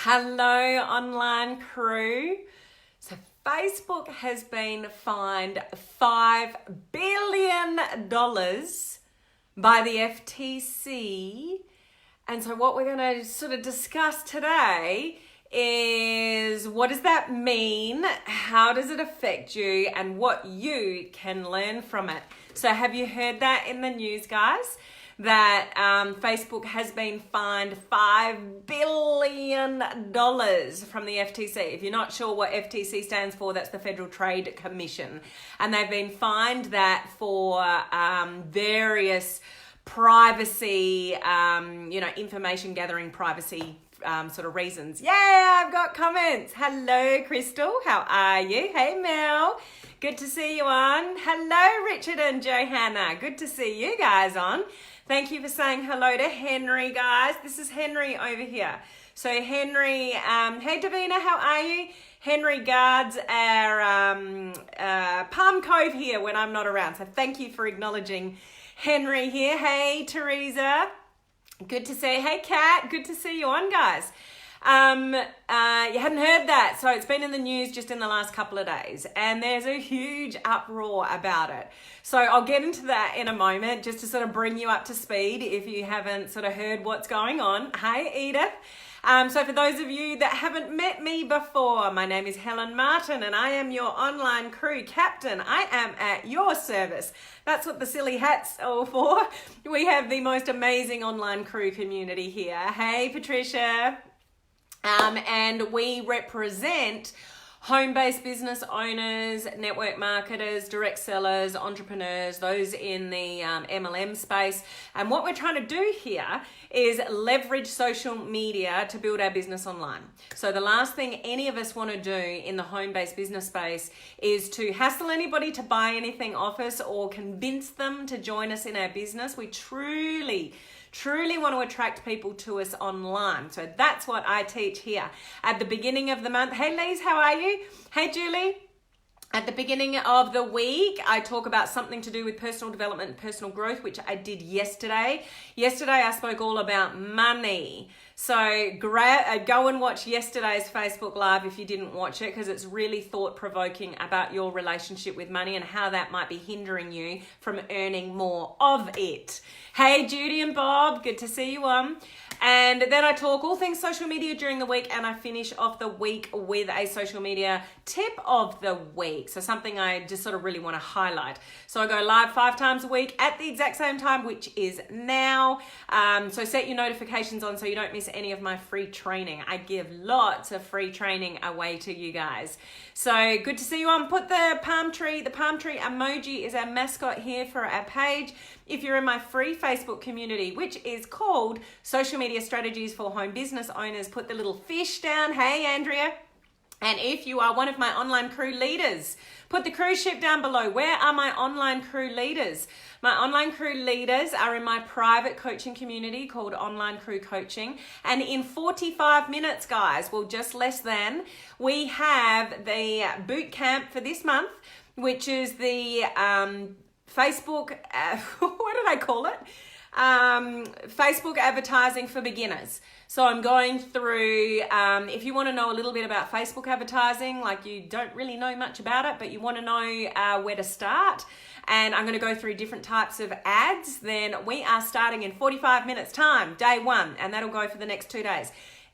Hello, online crew. So Facebook has been fined $5 billion by the FTC. And so what we're going to sort of discuss today is, what does that mean? How does it affect you? And what you can learn from it. So have you heard that in the news, guys? That Facebook has been fined $5 billion from the FTC. If you're not sure what FTC stands for, that's the Federal Trade Commission. And they've been fined that for various privacy, information gathering privacy sort of reasons. Yeah, I've got comments. Hello, Crystal. How are you? Hey, Mel. Good to see you on. Hello, Richard and Johanna. Good to see you guys on. Thank you for saying hello to Henry, guys. This is Henry over here. So Henry, hey Davina, how are you? Henry guards our Palm Cove here when I'm not around. So thank you for acknowledging Henry here. Hey Teresa, good to see you. Hey Kat, good to see you on, guys. You hadn't heard that, so it's been in the news just in the last couple of days, and there's a huge uproar about it. So I'll get into that in a moment, just to sort of bring you up to speed if you haven't sort of heard what's going on. Hey Edith. So for those of you that haven't met me before, my name is Helen Martin and I am your online crew captain. I am at your service. That's what the silly hat's all for. We have the most amazing online crew community here. Hey Patricia. And we represent home-based business owners, network marketers, direct sellers, entrepreneurs, those in the MLM space. And what we're trying to do here is leverage social media to build our business online. So the last thing any of us want to do in the home-based business space is to hassle anybody to buy anything off us or convince them to join us in our business. We truly want to attract people to us online. So that's what I teach here. At the beginning of the month, hey Lise, how are you? Hey Julie. At the beginning of the week, I talk about something to do with personal development and personal growth, which I did yesterday. Yesterday, I spoke all about money. So go and watch yesterday's Facebook Live if you didn't watch it, because it's really thought-provoking about your relationship with money and how that might be hindering you from earning more of it. Hey, Judy and Bob, good to see you on. And then I talk all things social media during the week, and I finish off the week with a social media tip of the week. So something I just sort of really want to highlight. So I go live 5 times a week at the exact same time, which is now. So set your notifications on so you don't miss any of my free training. I give lots of free training away to you guys. So good to see you on. Put the palm tree emoji is our mascot here for our page. If you're in my free Facebook community, which is called Social Media Strategies for Home Business Owners, put the little fish down. Hey, Andrea. And if you are one of my online crew leaders, put the cruise ship down below. Where are my online crew leaders? My online crew leaders are in my private coaching community called Online Crew Coaching. And in 45 minutes, guys, well, just less than, we have the boot camp for this month, which is the Facebook, what did I call it? Facebook advertising for beginners. So I'm going through, if you want to know a little bit about Facebook advertising, like you don't really know much about it, but you want to know where to start, and I'm going to go through different types of ads, then we are starting in 45 minutes time, day 1, and that'll go for the next 2 days.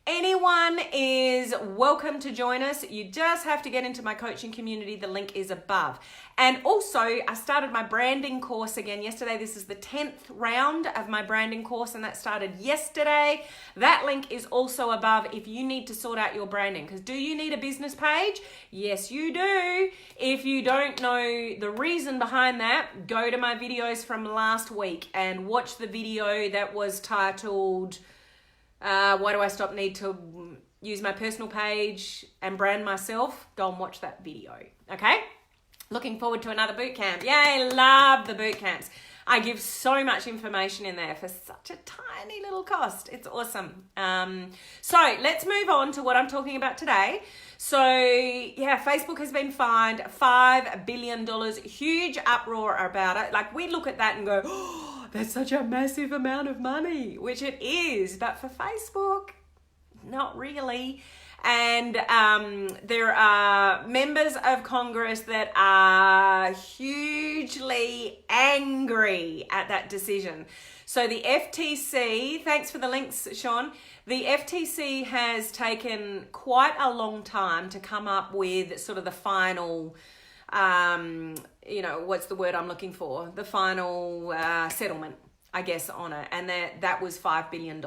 Anyone is welcome to join us. You just have to get into my coaching community. The link is above. And also, I started my branding course again yesterday. This is the 10th round of my branding course, and that started yesterday. That link is also above if you need to sort out your branding. Because do you need a business page? Yes, you do. If you don't know the reason behind that, go to my videos from last week and watch the video that was titled... why do I need to use my personal page and brand myself? Go and watch that video, okay? Looking forward to another boot camp. Yay, love the boot camps. I give so much information in there for such a tiny little cost. It's awesome. So let's move on to what I'm talking about today. So yeah, Facebook has been fined $5 billion. Huge uproar about it. Like, we look at that and go, oh, that's such a massive amount of money, which it is. But for Facebook, not really. And there are members of Congress that are hugely angry at that decision. So the FTC, thanks for the links, Sean. The FTC has taken quite a long time to come up with sort of the final, what's the word I'm looking for? The final settlement, I guess, on it. And that was $5 billion.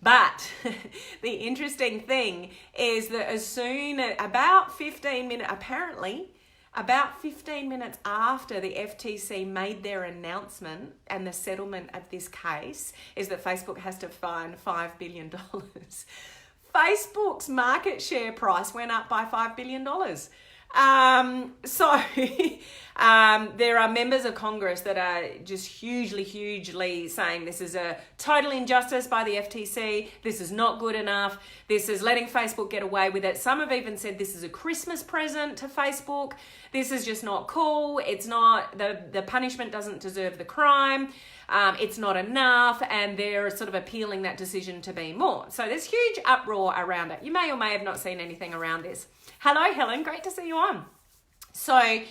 But the interesting thing is that as soon as about 15 minutes after the FTC made their announcement and the settlement of this case is that Facebook has to fine $5 billion. Facebook's market share price went up by $5 billion. There are members of Congress that are just hugely saying this is a total injustice by the FTC. This is not good enough. This is letting Facebook get away with it. Some have even said this is a Christmas present to Facebook. This is just not cool. It's not, the punishment doesn't deserve the crime. It's not enough, and they're sort of appealing that decision to be more. So there's huge uproar around it. You may or may have not seen anything around this. Hello, Helen. Great to see you on. So,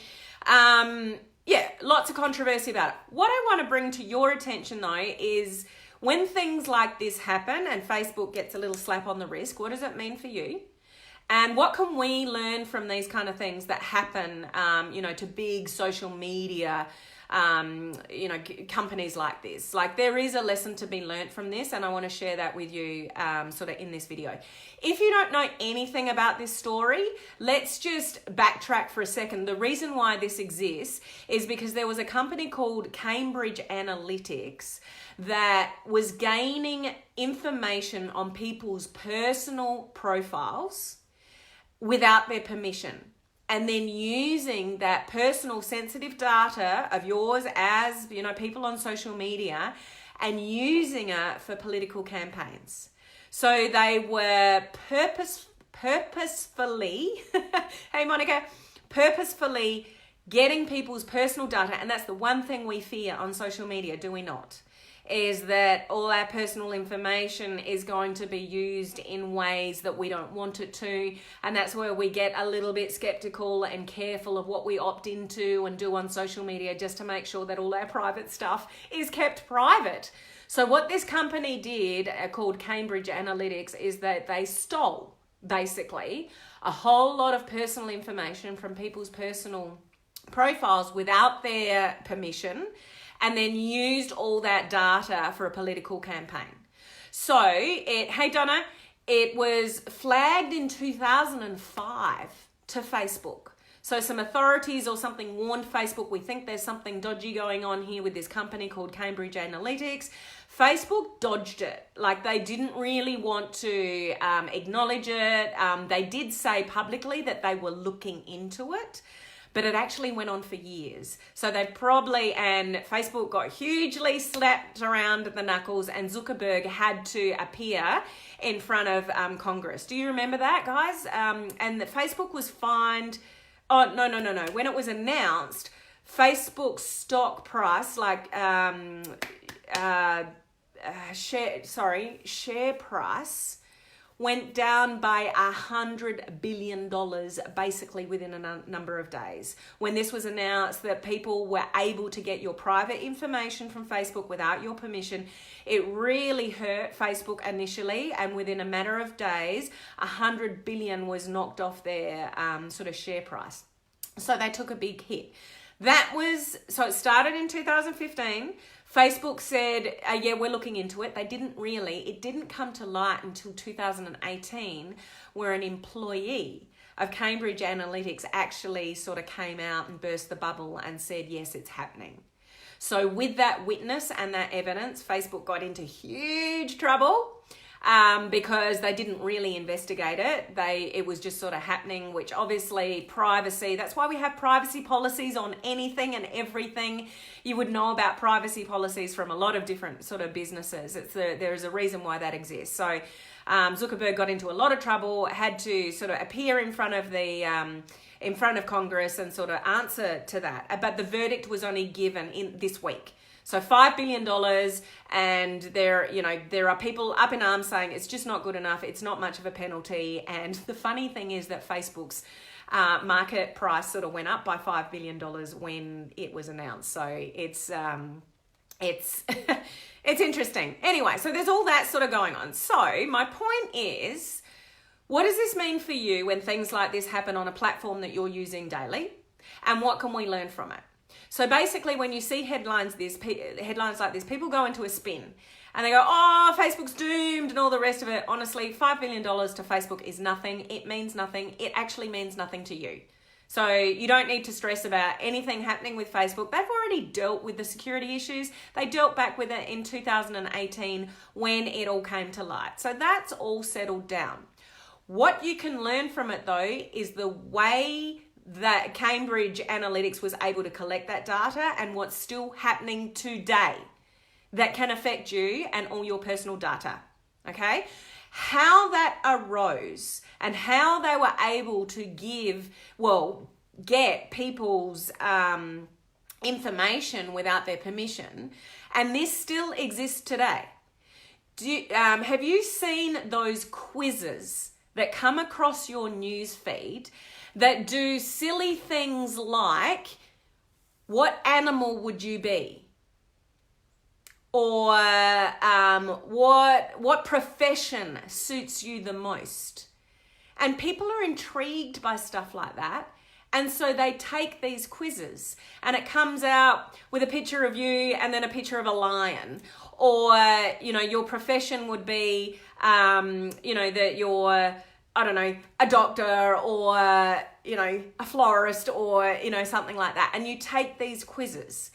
lots of controversy about it. What I want to bring to your attention, though, is when things like this happen and Facebook gets a little slap on the wrist, what does it mean for you? And what can we learn from these kind of things that happen, to big social media companies like this? Like, there is a lesson to be learnt from this, and I want to share that with you sort of in this video. If you don't know anything about this story, let's just backtrack for a second. The reason why this exists is because there was a company called Cambridge Analytics that was gaining information on people's personal profiles without their permission, and then using that personal sensitive data of yours as, people on social media, and using it for political campaigns. So they were purposefully, hey Monica, purposefully getting people's personal data. And that's the one thing we fear on social media, do we not? Is that all our personal information is going to be used in ways that we don't want it to. And that's where we get a little bit skeptical and careful of what we opt into and do on social media, just to make sure that all our private stuff is kept private. So what this company did, called Cambridge Analytics, is that they stole, basically, a whole lot of personal information from people's personal profiles without their permission, and then used all that data for a political campaign. So, hey Donna, it was flagged in 2005 to Facebook. So some authorities or something warned Facebook, we think there's something dodgy going on here with this company called Cambridge Analytics. Facebook dodged it. Like, they didn't really want to acknowledge it. They did say publicly that they were looking into it, but it actually went on for years. So and Facebook got hugely slapped around the knuckles, and Zuckerberg had to appear in front of Congress. Do you remember that, guys? And that Facebook was fined. Oh, no. When it was announced, Facebook's stock price, share price went down by $100 billion basically within a number of days. When this was announced that people were able to get your private information from Facebook without your permission, it really hurt Facebook initially, and within a matter of days, $100 billion was knocked off their sort of share price. So they took a big hit. So it started in 2015. Facebook said, we're looking into it. It didn't come to light until 2018, where an employee of Cambridge Analytics actually sort of came out and burst the bubble and said, yes, it's happening. So with that witness and that evidence, Facebook got into huge trouble. Because they didn't really investigate it. It was just sort of happening, which obviously privacy, that's why we have privacy policies on anything and everything. You would know about privacy policies from a lot of different sort of businesses. There is a reason why that exists. So Zuckerberg got into a lot of trouble, had to sort of appear in front of Congress and sort of answer to that. But the verdict was only given in this week. So $5 billion, and there are people up in arms saying it's just not good enough. It's not much of a penalty. And the funny thing is that Facebook's market price sort of went up by $5 billion when it was announced. So it's it's interesting. Anyway, so there's all that sort of going on. So my point is, what does this mean for you when things like this happen on a platform that you're using daily? And what can we learn from it? So basically, when you see headlines like this, people go into a spin and they go, oh, Facebook's doomed and all the rest of it. Honestly, $5 billion to Facebook is nothing. It means nothing. It actually means nothing to you. So you don't need to stress about anything happening with Facebook. They've already dealt with the security issues. They dealt back with it in 2018 when it all came to light. So that's all settled down. What you can learn from it, though, is the way that Cambridge Analytics was able to collect that data and what's still happening today that can affect you and all your personal data, okay? How that arose and how they were able to get people's information without their permission, and this still exists today. Have you seen those quizzes that come across your news feed that do silly things like, what animal would you be? Or what profession suits you the most? And people are intrigued by stuff like that. And so they take these quizzes and it comes out with a picture of you and then a picture of a lion. Or, your profession would be, that you're, a doctor or, a florist or, something like that. And you take these quizzes.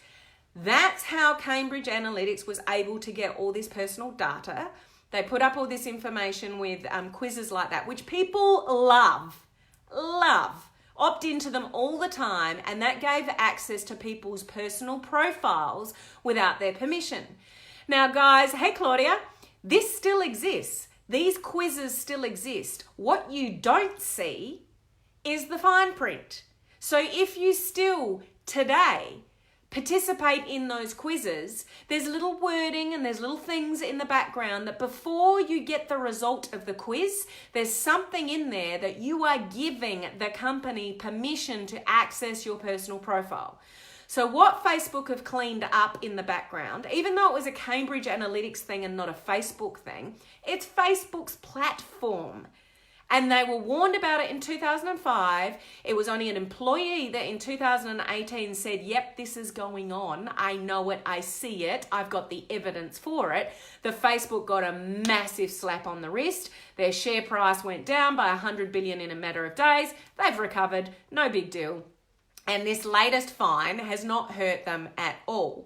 That's how Cambridge Analytics was able to get all this personal data. They put up all this information with quizzes like that, which people love, opt into them all the time. And that gave access to people's personal profiles without their permission. Now, guys, hey, Claudia, this still exists. These quizzes still exist. What you don't see is the fine print. So if you still today participate in those quizzes, there's little wording and there's little things in the background that before you get the result of the quiz, there's something in there that you are giving the company permission to access your personal profile. So what Facebook have cleaned up in the background, even though it was a Cambridge Analytics thing and not a Facebook thing, it's Facebook's platform. And they were warned about it in 2005. It was only an employee that in 2018 said, yep, this is going on. I know it. I see it. I've got the evidence for it. The Facebook got a massive slap on the wrist. Their share price went down by 100 billion in a matter of days. They've recovered. No big deal. And this latest fine has not hurt them at all.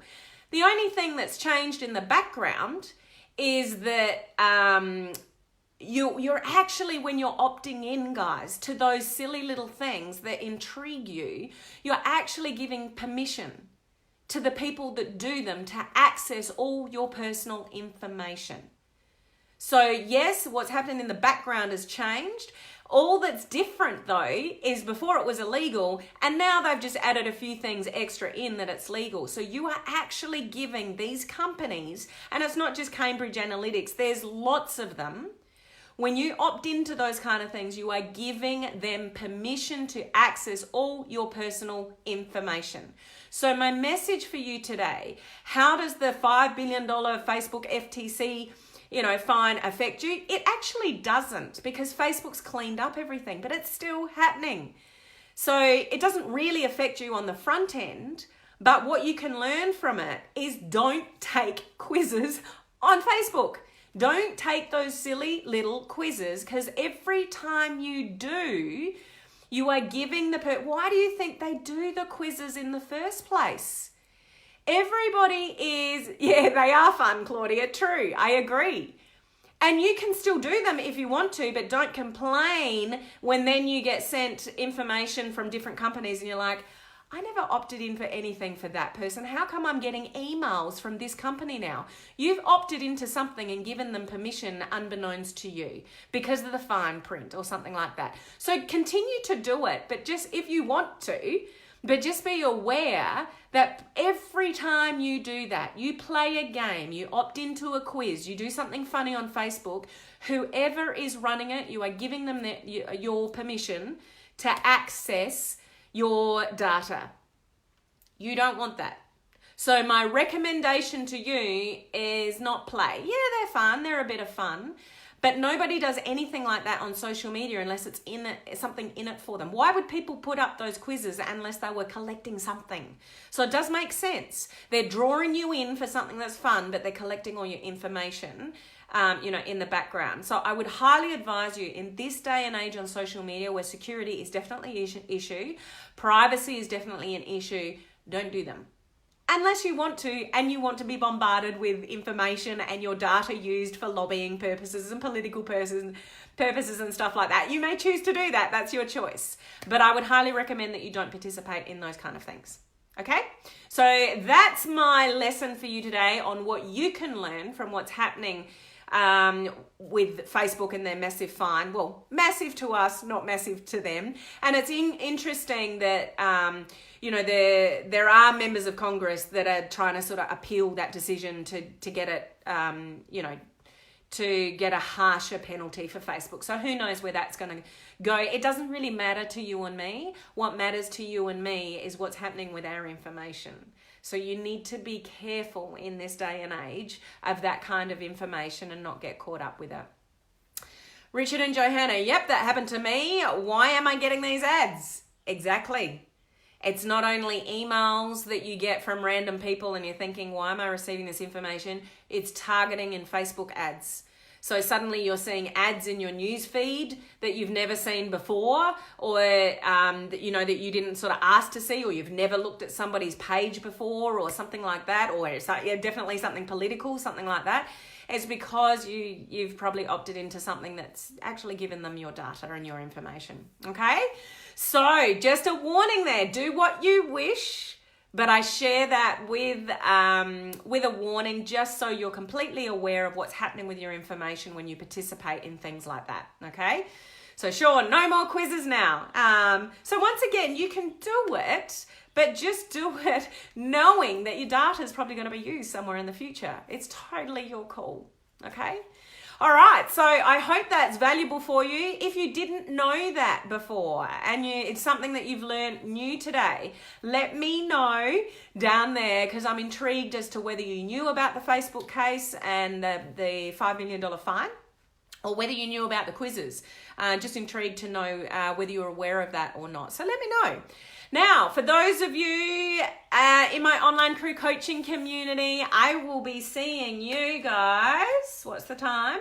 The only thing that's changed in the background is that you're actually, when you're opting in, guys, to those silly little things that intrigue you, you're actually giving permission to the people that do them to access all your personal information. So yes, what's happening in the background has changed. All that's different, though, is before it was illegal, and now they've just added a few things extra in that it's legal. So you are actually giving these companies, and it's not just Cambridge Analytics, there's lots of them. When you opt into those kind of things, you are giving them permission to access all your personal information. So my message for you today, how does the $5 billion Facebook FTC fine affect you? It actually doesn't, because Facebook's cleaned up everything, but it's still happening. So it doesn't really affect you on the front end, but what you can learn from it is don't take quizzes on Facebook. Don't take those silly little quizzes, because every time you do, you are giving why do you think they do the quizzes in the first place? Everybody they are fun, Claudia. True, I agree. And you can still do them if you want to, but don't complain when then you get sent information from different companies and you're like, I never opted in for anything for that person. How come I'm getting emails from this company now? You've opted into something and given them permission unbeknownst to you because of the fine print or something like that. So continue to do it, but just if you want to, But just be aware that every time you do that, you play a game, you opt into a quiz, you do something funny on Facebook, whoever is running it, you are giving them your permission to access your data. You don't want that. So my recommendation to you is not play. Yeah, they're fun. They're a bit of fun. But nobody does anything like that on social media unless it's something in it for them. Why would people put up those quizzes unless they were collecting something? So it does make sense. They're drawing you in for something that's fun, but they're collecting all your information, in the background. So I would highly advise you in this day and age on social media where security is definitely an issue, privacy is definitely an issue, don't do them. Unless you want to, and you want to be bombarded with information and your data used for lobbying purposes and political purposes and stuff like that. You may choose to do that. That's your choice. But I would highly recommend that you don't participate in those kind of things. Okay? So that's my lesson for you today on what you can learn from what's happening with Facebook and their massive fine. Well, massive to us, not massive to them. And it's interesting that, there are members of Congress that are trying to sort of appeal that decision to get it, to get a harsher penalty for Facebook. So who knows where that's going to go. It doesn't really matter to you and me. What matters to you and me is what's happening with our information. So you need to be careful in this day and age of that kind of information and not get caught up with it. Richard and Johanna, yep, that happened to me. Why am I getting these ads? Exactly. It's not only emails that you get from random people and you're thinking, why am I receiving this information? It's targeting in Facebook ads. So suddenly you're seeing ads in your news feed that you've never seen before, or that you didn't sort of ask to see, or you've never looked at somebody's page before, or something like that, or it's definitely something political, something like that. It's because you've probably opted into something that's actually given them your data and your information. Okay, so just a warning there: do what you wish. But I share that with a warning just so you're completely aware of what's happening with your information when you participate in things like that, okay? So sure, no more quizzes now. So once again, you can do it, but just do it knowing that your data is probably going to be used somewhere in the future. It's totally your call, okay? All right, so I hope that's valuable for you. If you didn't know that before and it's something that you've learned new today, let me know down there because I'm intrigued as to whether you knew about the Facebook case and the $5 million fine, or whether you knew about the quizzes. Just intrigued to know whether you're aware of that or not. So let me know. Now, for those of you in my online crew coaching community, I will be seeing you guys, what's the time?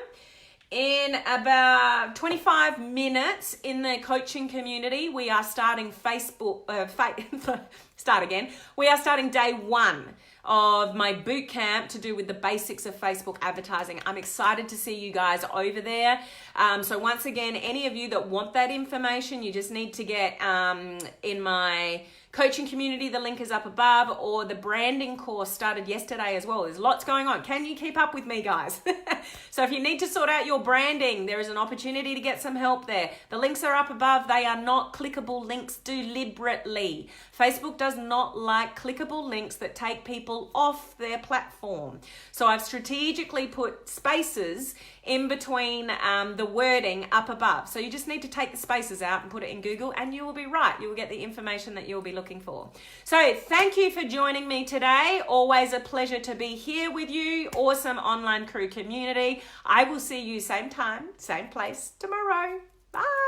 In about 25 minutes in the coaching community. We are starting We are starting day 1 of my boot camp to do with the basics of Facebook advertising. I'm excited to see you guys over there. So once again, any of you that want that information, you just need to get in my coaching community. The link is up above, or the branding course started yesterday as well. There's lots going on. Can you keep up with me, guys? So if you need to sort out your branding, there is an opportunity to get some help there. The links are up above. They are not clickable links deliberately. Facebook does not like clickable links that take people off their platform. So I've strategically put spaces in between the wording up above. So you just need to take the spaces out and put it in Google and you will be right. You will get the information that you'll be looking for. So thank you for joining me today. Always a pleasure to be here with you. Awesome online crew community. I will see you same time, same place tomorrow. Bye.